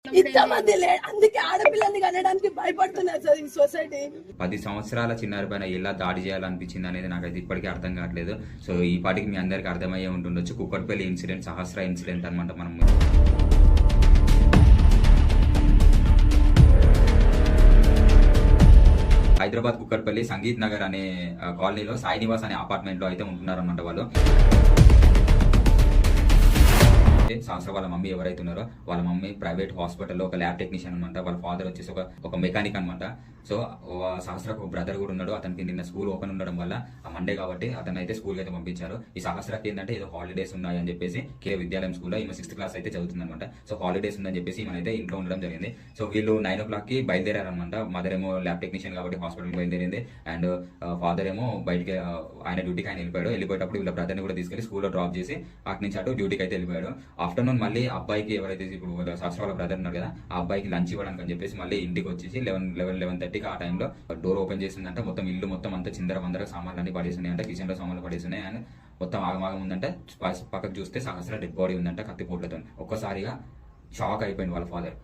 ఇంతమంది అందుకే ఆడపిల్లల్ని కనడానికి భయపడుతున్నారు సార్ ఈ సొసైటీ. 10 సంవత్సరాల చిన్నారి పైన ఎలా దాడి చేయాలనిపించింది అనేది నాకైతే ఇప్పటికీ అర్థం కావట్లేదు. సో ఈ పాటికి మీ అందరికి అర్థమయ్యే ఉంటుండొచ్చు. కుక్కట్పల్లి ఇన్సిడెంట్ సహస్ర ఇన్సిడెంట్ అనమాట. మనం హైదరాబాద్ కుక్కట్పల్లి సంగీత్ నగర్ అనే కాలనీలో సాయి నివాస్ అనే అపార్ట్మెంట్ లో అయితే ఉంటున్నారన్నమాట వాళ్ళు. సహస్ర వాళ్ళ మమ్మీ ఎవరైతే ఉన్నారో వాళ్ళ మమ్మీ ప్రైవేట్ హాస్పిటల్లో ఒక ల్యాబ్ టెక్నీషియన్ అనమాట. వాళ్ళ ఫాదర్ వచ్చేసి ఒక మెకానిక్ అనమాట. సో సహస్రకు ఒక బ్రదర్ కూడా ఉన్నాడు. అతనికి నిన్న స్కూల్ ఓపెన్ ఉండడం వల్ల ఆ మండే కాబట్టి అతను అయితే స్కూల్ అయితే పంపించారు. ఈ సహస్రకి ఏంటంటే ఏదో హాలిడేస్ ఉన్నాయి అని చెప్పేసి కే విద్యాలయం స్కూల్లో ఈమె 6th క్లాస్ అయితే చదువుతుంది అనమాట. సో హాలిడేస్ ఉందని చెప్పేసి ఈమెనైతే ఇంట్లో ఉండడం జరిగింది. సో వీళ్ళు 9 o'clock కి బయలుదేరారనమాట. మదర్ ఏమో ల్యాబ్ టెక్నీషియన్ కాబట్టి హాస్పిటల్ బయలుదేరింది. అండ్ ఫాదర్ ఏమో బయటికి ఆయన డ్యూటీకి ఆయన వెళ్ళిపోయాడు. వెళ్ళిపోయేటప్పుడు వీళ్ళ బ్రదర్ని కూడా తీసుకెళ్లి స్కూల్లో డ్రాప్ చేసి అటు నుంచి అటు డ్యూటీకి అయితే వెళ్ళిపోయాడు. ఆఫ్టర్నూన్ మళ్ళీ అబ్బాయికి ఎవరైతే ఇప్పుడు సహస్ర వాళ్ళ బ్రదర్ ఉన్నారు కదా ఆ అబ్బాయికి లంచ్ ఇవ్వడానికి అని చెప్పేసి మళ్ళీ ఇంటికి వచ్చేసి 11:30కి ఆ టైంలో డోర్ ఓపెన్ చేసిందంటే మొత్తం ఇల్లు మొత్తం అంతా చిందర వందర సామాన్లు అన్ని పడేసినాయి అంటే కిచెన్ లో సామాన్లు పడేసినాయి. అండ్ మొత్తం ఆగమాగం ఉందంటే పక్కకు చూస్తే సహస్ర డెడ్ బాడీ ఉందంట కత్తిపోట్లతో. ఒక్కసారిగా షాక్ అయిపోయింది వాళ్ళ ఫాదర్.